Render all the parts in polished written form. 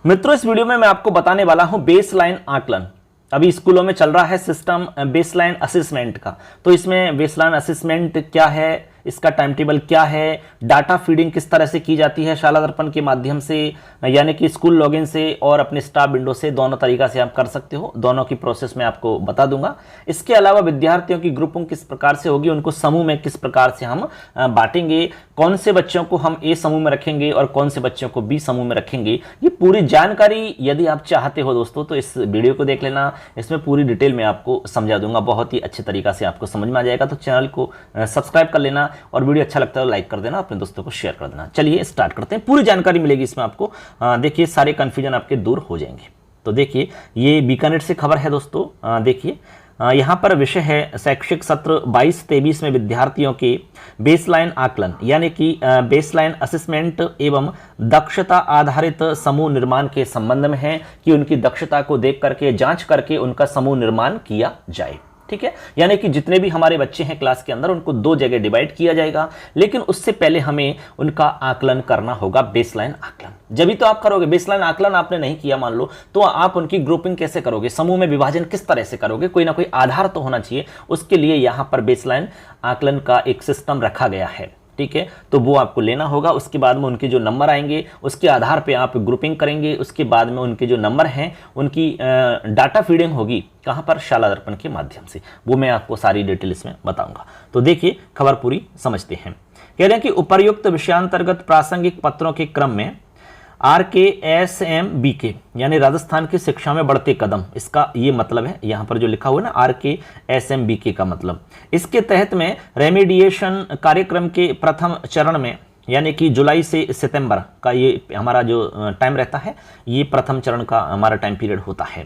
मित्रों, इस वीडियो में मैं आपको बताने वाला हूं बेसलाइन आकलन। अभी स्कूलों में चल रहा है सिस्टम बेसलाइन असेसमेंट का। तो इसमें बेसलाइन असेसमेंट क्या है, इसका टाइम टेबल क्या है, डाटा फीडिंग किस तरह से की जाती है शाला दर्पण के माध्यम से, यानी कि स्कूल लॉगिन से और अपने स्टाफ विंडो से, दोनों तरीका से आप कर सकते हो। दोनों की प्रोसेस मैं आपको बता दूंगा। इसके अलावा विद्यार्थियों की ग्रुपिंग किस प्रकार से होगी, उनको समूह में किस प्रकार से हम बांटेंगे, कौन से बच्चों को हम ए समूह में रखेंगे और कौन से बच्चों को बी समूह में रखेंगे, ये पूरी जानकारी यदि आप चाहते हो दोस्तों तो इस वीडियो को देख लेना। इसमें पूरी डिटेल में आपको समझा दूंगा, बहुत ही अच्छे तरीका से आपको समझ में आ जाएगा। तो चैनल को सब्सक्राइब कर लेना और वीडियो अच्छा लगता है तो लाइक कर देना, अपने दोस्तों को शेयर कर देना। चलिए स्टार्ट करते हैं। पूरी जानकारी मिलेगी इसमें आपको। देखिए सारे कंफ्यूजन आपके दूर हो जाएंगे। तो देखिए ये बीकानेर से खबर है दोस्तों। देखिए यहाँ पर विषय है शैक्षिक सत्र 22-23 में विद्यार्थियों के बेसलाइन आकलन यानी कि बेसलाइन असेसमेंट एवं दक्षता आधारित समूह निर्माण के संबंध में है कि उनकी दक्षता को देख करके, जांच करके उनका समूह निर्माण किया जाए। ठीक है, यानी कि जितने भी हमारे बच्चे हैं क्लास के अंदर उनको दो जगह डिवाइड किया जाएगा, लेकिन उससे पहले हमें उनका आकलन करना होगा, बेसलाइन आकलन। जब भी तो आप करोगे, बेसलाइन आकलन आपने नहीं किया मान लो, तो आप उनकी ग्रुपिंग कैसे करोगे, समूह में विभाजन किस तरह से करोगे, कोई ना कोई आधार तो होना चाहिए। उसके लिए यहां पर बेसलाइन आकलन का एक सिस्टम रखा गया है। ठीक है, तो वो आपको लेना होगा। उसके बाद में उनके जो नंबर आएंगे उसके आधार पे आप ग्रुपिंग करेंगे। उसके बाद में उनके जो नंबर हैं उनकी डाटा फीडिंग होगी कहां पर, शाला दर्पण के माध्यम से। वो मैं आपको सारी डिटेल इसमें बताऊंगा। तो देखिए खबर पूरी समझते हैं। कह रहे हैं कि उपर्युक्त विषयांतर्गत प्रासंगिक पत्रों के क्रम में RKSMBK यानी राजस्थान की शिक्षा में बढ़ते कदम, इसका ये मतलब है यहाँ पर जो लिखा हुआ है ना RKSMBK का मतलब, इसके तहत में रेमेडिएशन कार्यक्रम के प्रथम चरण में यानी कि जुलाई से सितंबर का ये हमारा जो टाइम रहता है, ये प्रथम चरण का हमारा टाइम पीरियड होता है।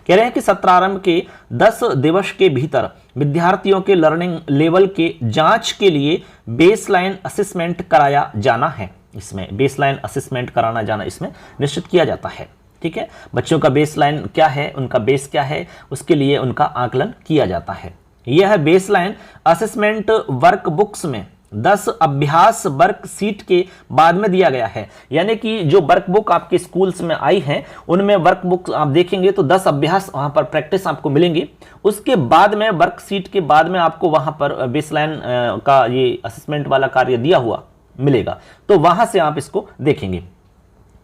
कह रहे हैं कि सत्रारंभ के 10 दिवस के भीतर विद्यार्थियों के लर्निंग लेवल के जांच के लिए बेसलाइन असेसमेंट कराया जाना है। इसमें बेसलाइन असेसमेंट कराना जाना इसमें निश्चित किया जाता है। ठीक है, बच्चों का बेसलाइन क्या है, उनका बेस क्या है, उसके लिए उनका आकलन किया जाता है। यह बेसलाइन असेसमेंट वर्कबुक्स में 10 अभ्यास वर्कशीट के बाद में दिया गया है। यानी कि जो वर्कबुक आपके स्कूल्स में आई है उनमें वर्कबुक आप देखेंगे तो 10 अभ्यास वहां पर प्रैक्टिस आपको मिलेंगे। उसके बाद में वर्कशीट के बाद में आपको वहां पर बेसलाइन का ये असेसमेंट वाला कार्य दिया हुआ मिलेगा, तो वहां से आप इसको देखेंगे।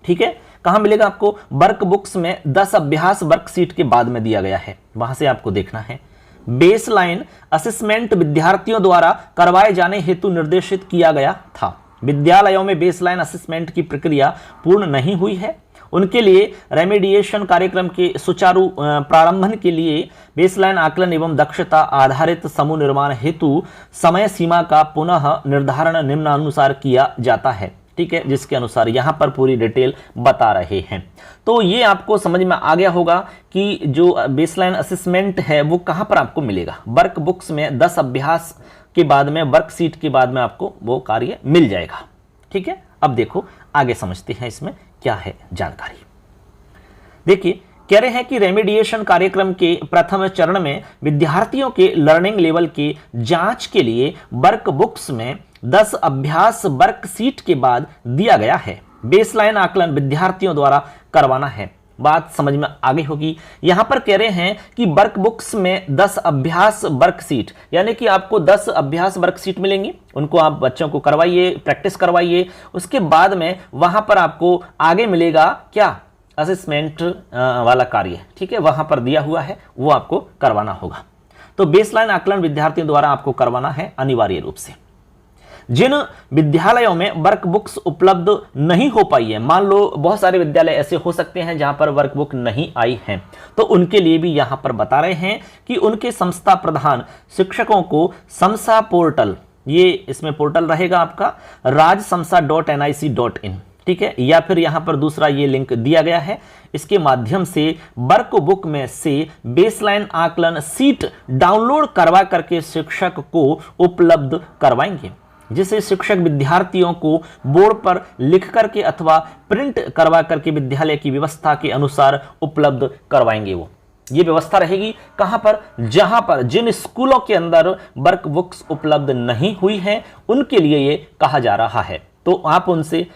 ठीक है, कहां मिलेगा आपको, वर्कबुक्स में 10 अभ्यास वर्कशीट के बाद में दिया गया है, वहां से आपको देखना है। बेसलाइन असेसमेंट विद्यार्थियों द्वारा करवाए जाने हेतु निर्देशित किया गया था। विद्यालयों में बेसलाइन असेसमेंट की प्रक्रिया पूर्ण नहीं हुई है, उनके लिए रेमेडिएशन कार्यक्रम के सुचारू प्रारंभन के लिए बेसलाइन आकलन एवं दक्षता आधारित समूह निर्माण हेतु समय सीमा का पुनः निर्धारण निम्नानुसार किया जाता है। ठीक है, जिसके अनुसार यहां पर पूरी डिटेल बता रहे हैं। तो ये आपको समझ में आ गया होगा कि जो बेसलाइन असेसमेंट है वो कहां पर आपको मिलेगा, वर्क बुक्स में 10 अभ्यास के बाद में, वर्कशीट के बाद में आपको वो कार्य मिल जाएगा। ठीक है, अब देखो आगे समझते हैं इसमें क्या है जानकारी। देखिए कह रहे हैं कि रेमेडिएशन कार्यक्रम के प्रथम चरण में विद्यार्थियों के लर्निंग लेवल की जांच के लिए वर्कबुक्स में 10 अभ्यास वर्कशीट के बाद दिया गया है। बेसलाइन आकलन विद्यार्थियों द्वारा करवाना है। बात समझ में आगे होगी। यहां पर कह रहे हैं कि वर्कबुक्स में 10 अभ्यास वर्कशीट यानी कि आपको 10 अभ्यास वर्कशीट मिलेंगी, उनको आप बच्चों को करवाइए, प्रैक्टिस करवाइए। उसके बाद में वहां पर आपको आगे मिलेगा क्या, असेसमेंट वाला कार्य। ठीक है, वहां पर दिया हुआ है, वो आपको करवाना होगा। तो बेसलाइन आकलन विद्यार्थियों द्वारा आपको करवाना है अनिवार्य रूप से। जिन विद्यालयों में वर्कबुक्स उपलब्ध नहीं हो पाई है, मान लो बहुत सारे विद्यालय ऐसे हो सकते हैं जहां पर वर्कबुक नहीं आई है, तो उनके लिए भी यहां पर बता रहे हैं कि उनके संस्था प्रधान शिक्षकों को समसा पोर्टल, ये इसमें पोर्टल रहेगा आपका rajsamsa.nic.in, ठीक है, या फिर यहां पर दूसरा ये लिंक दिया गया है, इसके माध्यम से वर्कबुक में से बेसलाइन आकलन सीट डाउनलोड करवा करके शिक्षक को उपलब्ध करवाएंगे, जिसे शिक्षक विद्यार्थियों को बोर्ड पर लिख करके अथवा प्रिंट करवा करके विद्यालय की व्यवस्था के अनुसार उपलब्ध करवाएंगे। वो ये व्यवस्था रहेगी कहां पर, जहां पर जिन स्कूलों के अंदर वर्कबुक्स उपलब्ध नहीं हुई है उनके लिए ये कहा जा रहा है। तो आप उनसे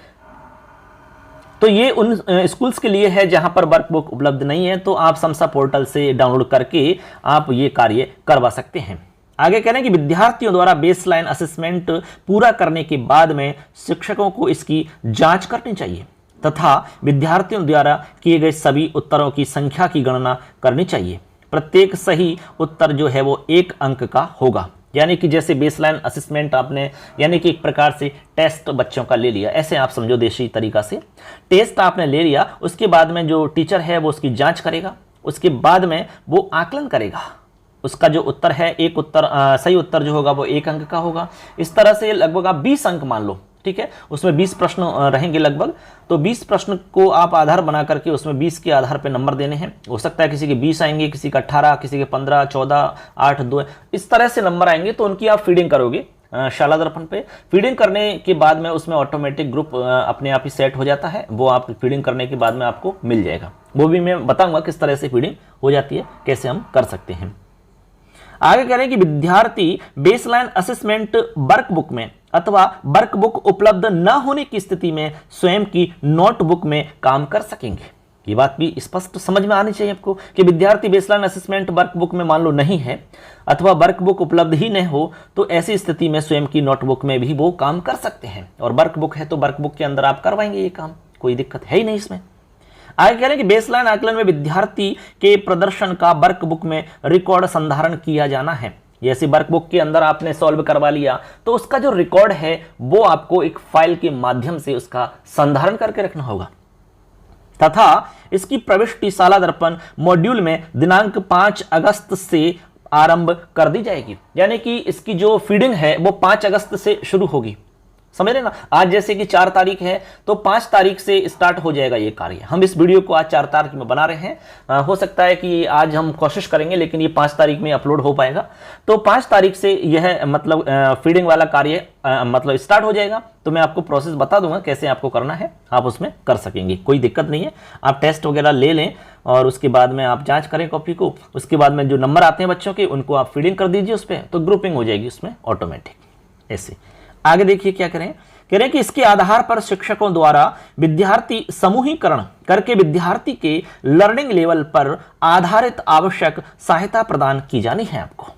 तो ये उन स्कूल्स के लिए है जहां पर वर्कबुक उपलब्ध नहीं है, तो आप समसा पोर्टल से डाउनलोड करके आप ये कार्य करवा सकते हैं। आगे कह रहे हैं कि विद्यार्थियों द्वारा बेसलाइन असेसमेंट पूरा करने के बाद में शिक्षकों को इसकी जांच करनी चाहिए तथा विद्यार्थियों द्वारा किए गए सभी उत्तरों की संख्या की गणना करनी चाहिए। प्रत्येक सही उत्तर जो है वो 1 अंक का होगा। यानी कि जैसे बेसलाइन असेसमेंट आपने यानी कि एक प्रकार से टेस्ट बच्चों का ले लिया, ऐसे आप समझो देशी तरीका से टेस्ट आपने ले लिया, उसके बाद में जो टीचर है वो उसकी जांच करेगा, उसके बाद में वो आकलन करेगा, उसका जो उत्तर है एक उत्तर सही उत्तर जो होगा वो 1 अंक का होगा। इस तरह से लगभग आप 20 अंक मान लो, ठीक है, उसमें 20 प्रश्न रहेंगे लगभग, तो 20 प्रश्न को आप आधार बना करके उसमें 20 के आधार पे नंबर देने हैं। हो सकता है किसी के 20 आएंगे, किसी का 18, किसी के 15, 14, 8, 2 इस तरह से नंबर आएंगे, तो उनकी आप फीडिंग करोगे शाला दर्पण पे। फीडिंग करने के बाद में उसमें ऑटोमेटिक ग्रुप अपने आप ही सेट हो जाता है, वो आप फीडिंग करने के बाद में आपको मिल जाएगा। वो भी मैं बताऊंगा किस तरह से फीडिंग हो जाती है, कैसे हम कर सकते हैं। आगे कह रहे हैं कि विद्यार्थी बेसलाइन असेसमेंट वर्कबुक में अथवा वर्कबुक उपलब्ध न होने की स्थिति में स्वयं की नोटबुक में काम कर सकेंगे। ये बात भी स्पष्ट समझ में आनी चाहिए आपको कि विद्यार्थी बेसलाइन असेसमेंट वर्कबुक में मान लो नहीं है अथवा वर्कबुक उपलब्ध ही नहीं हो, तो ऐसी स्थिति में स्वयं की नोटबुक में भी वो काम कर सकते हैं। और वर्कबुक है तो वर्कबुक के अंदर आप करवाएंगे ये काम, कोई दिक्कत है ही नहीं इसमें। आगे कह रहे हैं कि बेसलाइन आकलन में विद्यार्थी के प्रदर्शन का वर्कबुक में रिकॉर्ड संधारण किया जाना है। जैसे वर्कबुक के अंदर आपने सॉल्व करवा लिया तो उसका जो रिकॉर्ड है वो आपको एक फाइल के माध्यम से उसका संधारण करके रखना होगा तथा इसकी प्रविष्टि शाला दर्पण मॉड्यूल में दिनांक 5 अगस्त से आरंभ कर दी जाएगी। यानी कि इसकी जो फीडिंग है वो 5 अगस्त से शुरू होगी, समझ रहे ना। आज जैसे कि 4 तारीख है तो 5 तारीख से स्टार्ट हो जाएगा ये कार्य। हम इस वीडियो को आज 4 तारीख में बना रहे हैं, हो सकता है कि आज हम कोशिश करेंगे लेकिन ये 5 तारीख में अपलोड हो पाएगा। तो 5 तारीख से यह मतलब फीडिंग वाला कार्य मतलब स्टार्ट हो जाएगा। तो मैं आपको प्रोसेस बता दूंगा कैसे आपको करना है, आप उसमें कर सकेंगे, कोई दिक्कत नहीं है। आप टेस्ट वगैरह ले लें और उसके बाद में आप जांच करें कॉपी को, उसके बाद में जो नंबर आते हैं बच्चों के उनको आप फीडिंग कर दीजिए उस पर, तो ग्रुपिंग हो जाएगी उसमें ऑटोमेटिक। ऐसे आगे देखिए क्या करें, कह रहे हैं कि इसके आधार पर शिक्षकों द्वारा विद्यार्थी समूहीकरण करके विद्यार्थी के लर्निंग लेवल पर आधारित आवश्यक सहायता प्रदान की जानी है आपको।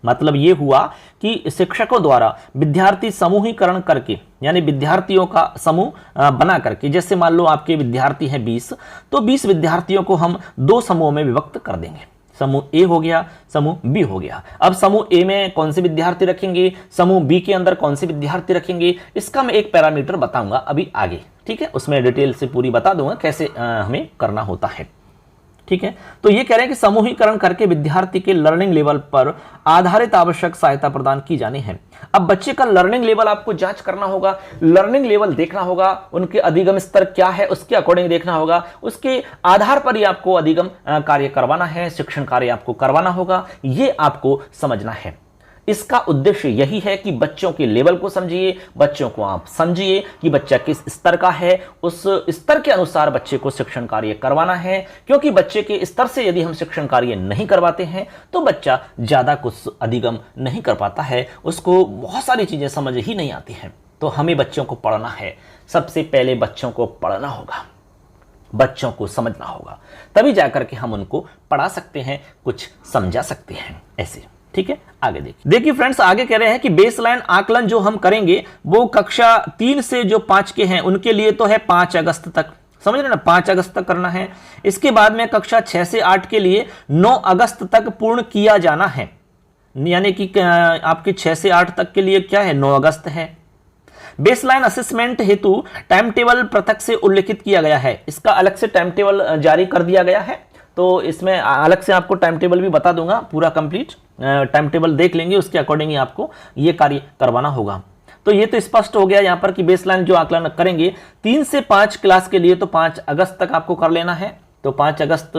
मतलब ये हुआ कि शिक्षकों द्वारा विद्यार्थी समूहीकरण करके यानी विद्यार्थियों का समूह बना करके, जैसे मान लो आपके विद्यार्थी हैं 20, तो 20 विद्यार्थियों को हम 2 समूहों में विभक्त कर देंगे। समूह ए हो गया, समूह बी हो गया। अब समूह ए में कौन से विद्यार्थी रखेंगे, समूह बी के अंदर कौन से विद्यार्थी रखेंगे, इसका मैं एक पैरामीटर बताऊंगा अभी आगे, ठीक है। उसमें डिटेल से पूरी बता दूंगा कैसे हमें करना होता है, ठीक है। तो ये कह रहे हैं कि समूहीकरण करके विद्यार्थी के लर्निंग लेवल पर आधारित आवश्यक सहायता प्रदान की जानी है। अब बच्चे का लर्निंग लेवल आपको जांच करना होगा, लर्निंग लेवल देखना होगा, उनके अधिगम स्तर क्या है उसके अकॉर्डिंग देखना होगा, उसके आधार पर ही आपको अधिगम कार्य करवाना है, शिक्षण कार्य आपको करवाना होगा, ये आपको समझना है। इसका उद्देश्य यही है कि बच्चों के लेवल को समझिए, बच्चों को आप समझिए कि बच्चा किस स्तर का है, उस स्तर के अनुसार बच्चे को शिक्षण कार्य करवाना है। क्योंकि बच्चे के स्तर से यदि हम शिक्षण कार्य नहीं करवाते हैं तो बच्चा ज्यादा कुछ अधिगम नहीं कर पाता है, उसको बहुत सारी चीजें समझ ही नहीं आती हैं। तो हमें बच्चों को पढ़ना है, सबसे पहले बच्चों को पढ़ना होगा, बच्चों को समझना होगा, तभी जाकर के हम उनको पढ़ा सकते हैं, कुछ समझा सकते हैं ऐसे, ठीक है। आगे देखिए फ्रेंड्स, आगे कह रहे हैं कि बेसलाइन आकलन जो हम करेंगे वो कक्षा 3 से जो 5 के हैं उनके लिए तो है 5 अगस्त तक, समझ रहे ना, 5 अगस्त तक करना है। इसके बाद में कक्षा 6 से 8 के लिए 9 अगस्त तक पूर्ण किया जाना है। यानी कि आपके 6 से 8 तक के लिए क्या है, 9 अगस्त है। बेसलाइन असेसमेंट हेतु टाइम टेबल पृथक से उल्लेखित किया गया है, इसका अलग से टाइम टेबल जारी कर दिया गया है। तो इसमें अलग से आपको टाइम टेबल भी बता दूंगा, पूरा कंप्लीट टाइम टेबल देख लेंगे, उसके अकॉर्डिंग ही आपको ये कार्य करवाना होगा। तो ये तो स्पष्ट हो गया यहाँ पर कि बेसलाइन जो आकलन करेंगे 3 से 5 क्लास के लिए तो 5 अगस्त तक आपको कर लेना है, तो 5 अगस्त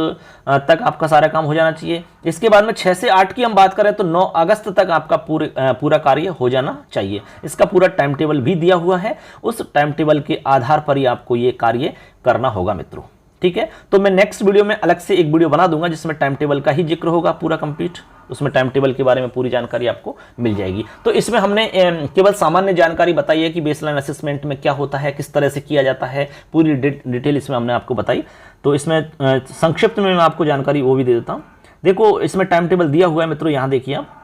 तक आपका सारा काम हो जाना चाहिए। इसके बाद में 6 से 8 की हम बात करें तो 9 अगस्त तक आपका पूरा कार्य हो जाना चाहिए। इसका पूरा टाइम टेबल भी दिया हुआ है, उस टाइम टेबल के आधार पर ही आपको ये कार्य करना होगा मित्रों, ठीक है। तो मैं नेक्स्ट वीडियो में अलग से एक वीडियो बना दूंगा जिसमें टाइम टेबल का ही जिक्र होगा पूरा कंप्लीट। उसमें टाइम टेबल के बारे में पूरी जानकारी आपको मिल जाएगी। तो इसमें हमने केवल सामान्य जानकारी बताई है कि बेसलाइन असेसमेंट में क्या होता है, किस तरह से किया जाता है, पूरी डिटेल इसमें हमने आपको बताई। तो इसमें संक्षिप्त में मैं आपको जानकारी वो भी दे देता हूँ। देखो इसमें टाइम टेबल दिया हुआ है मित्रों, यहाँ देखिए आप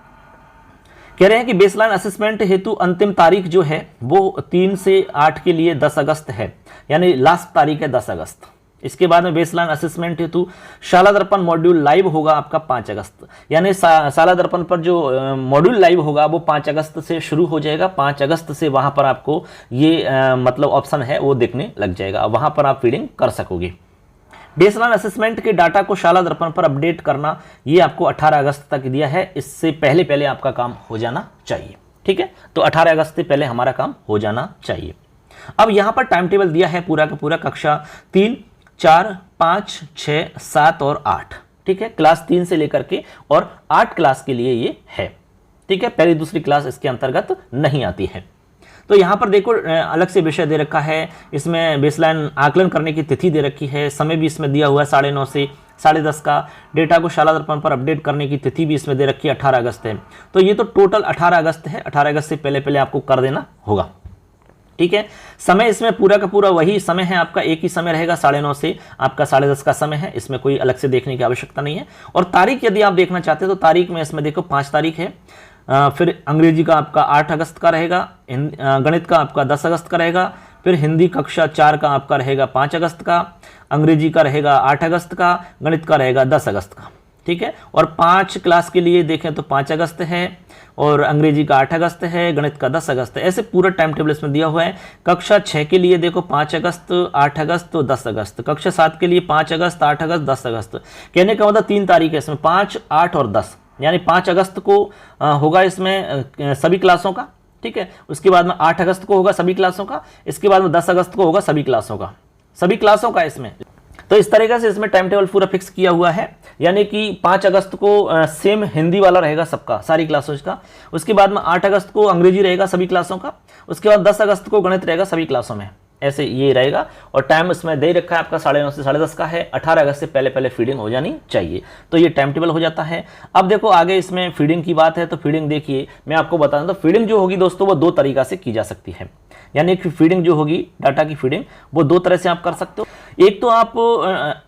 कह रहे हैं कि बेसलाइन असेसमेंट हेतु अंतिम तारीख जो है वो 3 से 8 के लिए 10 अगस्त है, यानी लास्ट तारीख है 10 अगस्त। इसके बाद में बेसलाइन असेसमेंट हेतु शाला दर्पण मॉड्यूल लाइव होगा आपका 5 अगस्त, यानी शाला दर्पण पर जो मॉड्यूल लाइव होगा वो 5 अगस्त से शुरू हो जाएगा। 5 अगस्त से वहां पर आपको ये मतलब ऑप्शन है वो देखने लग जाएगा, वहां पर आप फीडिंग कर सकोगे। बेसलाइन असेसमेंट के डाटा को शाला दर्पण पर अपडेट करना ये आपको 18 अगस्त तक दिया है, इससे पहले पहले आपका काम हो जाना चाहिए। ठीक है, तो 18 अगस्त से पहले हमारा काम हो जाना चाहिए। अब यहां पर टाइम टेबल दिया है पूरा का पूरा कक्षा 3, 4, 5, 6, 7 और 8। ठीक है, क्लास 3 से लेकर के और 8 क्लास के लिए ये है। ठीक है, पहली दूसरी क्लास इसके अंतर्गत नहीं आती है। तो यहाँ पर देखो अलग से विषय दे रखा है, इसमें बेसलाइन आकलन करने की तिथि दे रखी है, समय भी इसमें दिया हुआ है 9:30 से 10:30 का। डेटा को शाला दर्पण पर अपडेट करने की तिथि भी इसमें दे रखी है 18 अगस्त है। तो ये तो टोटल 18 अगस्त है, 18 अगस्त से पहले पहले आपको कर देना होगा। ठीक है, समय इसमें पूरा का पूरा वही समय है आपका, एक ही समय रहेगा 9:30 से आपका 10:30 का समय है, इसमें कोई अलग से देखने की आवश्यकता नहीं है। और तारीख यदि आप देखना चाहते हैं तो तारीख में इसमें देखो 5 तारीख है, फिर अंग्रेजी का आपका 8 अगस्त का रहेगा, गणित का आपका 10 अगस्त का रहेगा, फिर हिंदी कक्षा 4 का आपका रहेगा 5 अगस्त का, अंग्रेजी का रहेगा 8 अगस्त का, गणित का रहेगा 10 अगस्त का। ठीक है, और 5 क्लास के लिए देखें तो 5 अगस्त है, और अंग्रेजी का 8 अगस्त है, गणित का 10 अगस्त है। ऐसे पूरा टाइम टेबल इसमें दिया हुआ है। कक्षा 6 के लिए देखो 5 अगस्त, 8 अगस्त, 10 अगस्त। कक्षा 7 के लिए 5 अगस्त, 8 अगस्त, 10 अगस्त। कहने का मतलब 3 तारीख है इसमें, 5, 8 और 10, यानी 5 अगस्त को होगा इसमें सभी क्लासों का। ठीक है, उसके बाद में 8 अगस्त को होगा सभी क्लासों का, इसके बाद में 10 अगस्त को होगा सभी क्लासों का, सभी क्लासों का इसमें। तो इस तरीके से इसमें टाइम टेबल पूरा फिक्स किया हुआ है, यानी कि 5 अगस्त को सेम हिंदी वाला रहेगा सबका, सारी क्लासों का। उसके बाद में 8 अगस्त को अंग्रेजी रहेगा सभी क्लासों का, उसके बाद 10 अगस्त को गणित रहेगा सभी क्लासों में। ऐसे ये रहेगा, और टाइम इसमें दे रखा है आपका 9:30 से 10:30 का है। 18 अगस्त से पहले पहले फीडिंग हो जानी चाहिए, तो ये टाइम टेबल हो जाता है। अब देखो आगे इसमें फीडिंग की बात है, तो फीडिंग देखिए मैं आपको बता दूं, तो फीडिंग जो होगी दोस्तों वो 2 तरीका से की जा सकती है। यानी कि फीडिंग जो होगी, डाटा की फीडिंग, वो 2 तरह से आप कर सकते हो। एक तो आप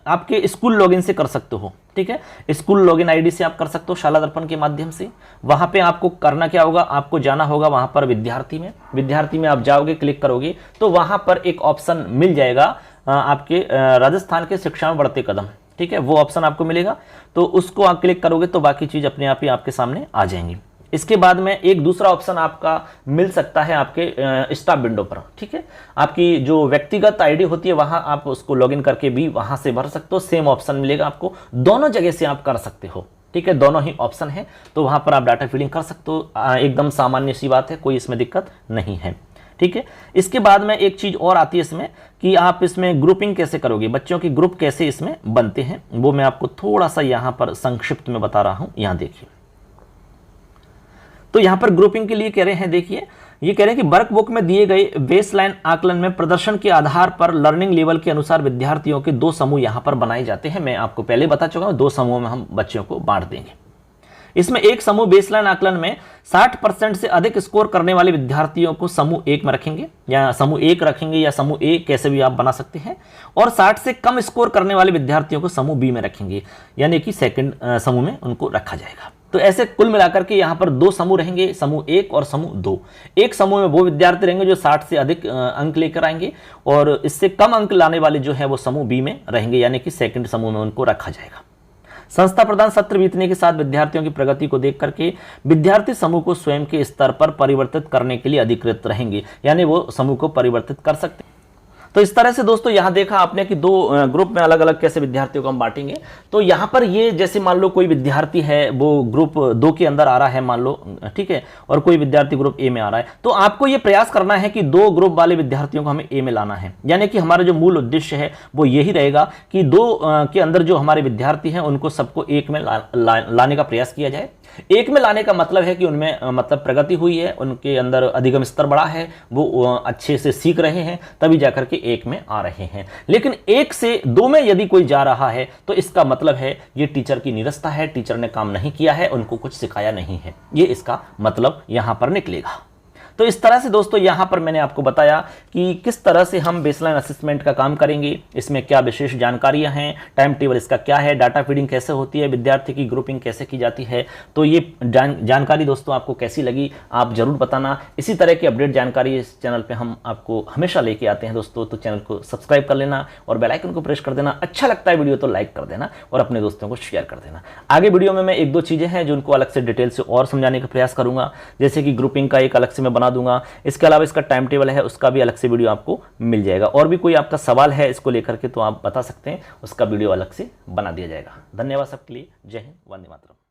आपके स्कूल लॉगिन से कर सकते हो। ठीक है, स्कूल लॉगिन आईडी से आप कर सकते हो शाला दर्पण के माध्यम से। वहां पे आपको करना क्या होगा, आपको जाना होगा वहां पर विद्यार्थी में आप जाओगे, क्लिक करोगे तो वहां पर एक ऑप्शन मिल जाएगा आपके राजस्थान के शिक्षा में बढ़ते कदम। ठीक है, वो ऑप्शन आपको मिलेगा, तो उसको आप क्लिक करोगे तो बाकी चीज अपने आप ही आपके सामने आ जाएंगी। इसके बाद में एक दूसरा ऑप्शन आपका मिल सकता है आपके स्टाफ विंडो पर। ठीक है, आपकी जो व्यक्तिगत आईडी होती है वहां आप उसको लॉगिन करके भी वहां से भर सकते हो, सेम ऑप्शन मिलेगा आपको, दोनों जगह से आप कर सकते हो। ठीक है, दोनों ही ऑप्शन है, तो वहां पर आप डाटा फीडिंग कर सकते हो। एकदम सामान्य सी बात है, कोई इसमें दिक्कत नहीं है। ठीक है, इसके बाद में एक चीज और आती है इसमें कि आप इसमें ग्रुपिंग कैसे करोगे, बच्चों की ग्रुप कैसे इसमें बनते हैं, वो मैं आपको थोड़ा सा यहां पर संक्षिप्त में बता रहा हूं। यहां देखिए, तो यहां पर ग्रुपिंग के लिए कह रहे हैं, देखिए ये कह रहे हैं कि वर्कबुक में दिए गए बेसलाइन आकलन में प्रदर्शन के आधार पर लर्निंग लेवल के अनुसार विद्यार्थियों के 2 समूह यहां पर बनाए जाते हैं। मैं आपको पहले बता चुका हूं, 2 समूहों में हम बच्चों को बांट देंगे। इसमें एक समूह बेसलाइन आकलन में 60% से अधिक स्कोर करने वाले विद्यार्थियों को समूह 1 में रखेंगे, या समूह 1 रखेंगे, या समूह ए कैसे भी आप बना सकते हैं। और 60 से कम स्कोर करने वाले विद्यार्थियों को समूह बी में रखेंगे, यानी कि सेकंड समूह में उनको रखा जाएगा। तो ऐसे कुल मिलाकर के यहाँ पर 2 समूह रहेंगे, समूह 1 और समूह 2। एक समूह में वो विद्यार्थी रहेंगे जो 60 से अधिक अंक लेकर आएंगे, और इससे कम अंक लाने वाले जो है वो समूह बी में रहेंगे, यानी कि सेकंड समूह में उनको रखा जाएगा। संस्था प्रदान सत्र बीतने के साथ विद्यार्थियों की प्रगति को देख करके विद्यार्थी समूह को स्वयं के स्तर पर परिवर्तित करने के लिए अधिकृत रहेंगे, यानी वो समूह को परिवर्तित कर सकते हैं। तो इस तरह से दोस्तों यहाँ देखा आपने कि 2 ग्रुप में अलग अलग कैसे विद्यार्थियों को हम बांटेंगे। तो यहाँ पर ये जैसे मान लो कोई विद्यार्थी है वो ग्रुप 2 के अंदर आ रहा है मान लो, ठीक है, और कोई विद्यार्थी ग्रुप ए में आ रहा है, तो आपको ये प्रयास करना है कि 2 ग्रुप वाले विद्यार्थियों को हमें ए में लाना है। यानी कि हमारा जो मूल उद्देश्य है वो यही रहेगा कि 2 के अंदर जो हमारे विद्यार्थी हैं उनको सबको 1 में लाने का प्रयास किया जाए। 1 में लाने का मतलब है कि उनमें मतलब प्रगति हुई है, उनके अंदर अधिगम स्तर बढ़ा है, वो अच्छे से सीख रहे हैं, तभी जाकर के एक में आ रहे हैं। लेकिन एक से दो में यदि कोई जा रहा है तो इसका मतलब है ये टीचर की निरस्ता है, टीचर ने काम नहीं किया है, उनको कुछ सिखाया नहीं है, ये इसका मतलब यहां पर निकलेगा। तो इस तरह से दोस्तों यहां पर मैंने आपको बताया कि किस तरह से हम बेसलाइन असेसमेंट का काम करेंगे, इसमें क्या विशेष जानकारियां हैं, टाइम टेबल इसका क्या है, डाटा फीडिंग कैसे होती है, विद्यार्थी की ग्रुपिंग कैसे की जाती है। तो ये जानकारी दोस्तों आपको कैसी लगी आप जरूर बताना। इसी तरह की अपडेट जानकारी इस चैनल पर हम आपको हमेशा लेके आते हैं दोस्तों, तो चैनल को सब्सक्राइब कर लेना और बेल आइकन को प्रेस कर देना। अच्छा लगता है वीडियो तो लाइक कर देना और अपने दोस्तों को शेयर कर देना। आगे वीडियो में मैं एक दो चीजें हैं जो उनको अलग से डिटेल से और समझाने का प्रयास करूंगा, जैसे कि ग्रुपिंग का एक अलग से मैं बना दूंगा, इसके अलावा इसका टाइम टेबल है उसका भी अलग से वीडियो आपको मिल जाएगा। और भी कोई आपका सवाल है इसको लेकर के तो आप बता सकते हैं, उसका वीडियो अलग से बना दिया जाएगा। धन्यवाद सबके लिए। जय हिंद, वंदे मातरम।